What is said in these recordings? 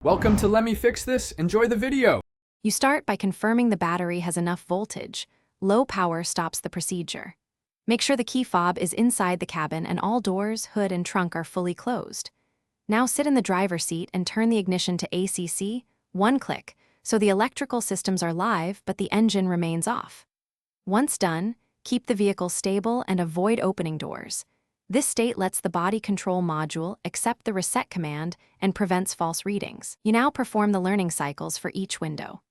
Welcome to Let Me Fix This. Enjoy the video. You start by confirming the battery has enough voltage. Low power stops the procedure. Make sure the key fob is inside the cabin and all doors, hood, and trunk are fully closed. Now sit in the driver's seat and turn the ignition to ACC, one click, so the electrical systems are live but the engine remains off. Once done, keep the vehicle stable and avoid opening doors. This state lets the body control module accept the reset command and prevents false readings. You now perform the learning cycles for each window.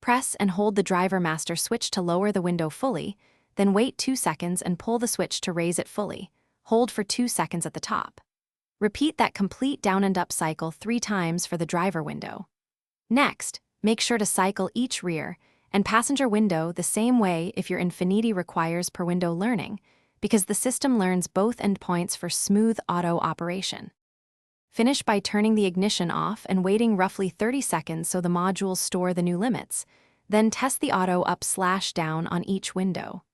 Press and hold the driver master switch to lower the window fully, then wait 2 seconds and pull the switch to raise it fully. Hold for 2 seconds at the top. Repeat that complete down and up cycle 3 times for the driver window. Next, make sure to cycle each rear and passenger window the same way if your Infiniti requires per window learning, because the system learns both endpoints for smooth auto operation. Finish by turning the ignition off and waiting roughly 30 seconds so the modules store the new limits, then test the auto up/down on each window.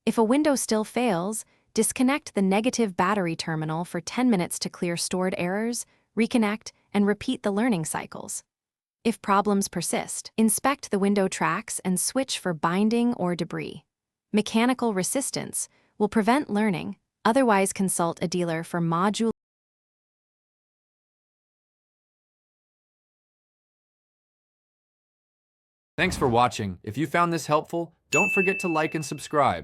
If a window still fails, disconnect the negative battery terminal for 10 minutes to clear stored errors, reconnect, and repeat the learning cycles. If problems persist, inspect the window tracks and switch for binding or debris. Mechanical resistance will prevent learning, otherwise consult a dealer for module. Thanks for watching. If you found this helpful, don't forget to like and subscribe.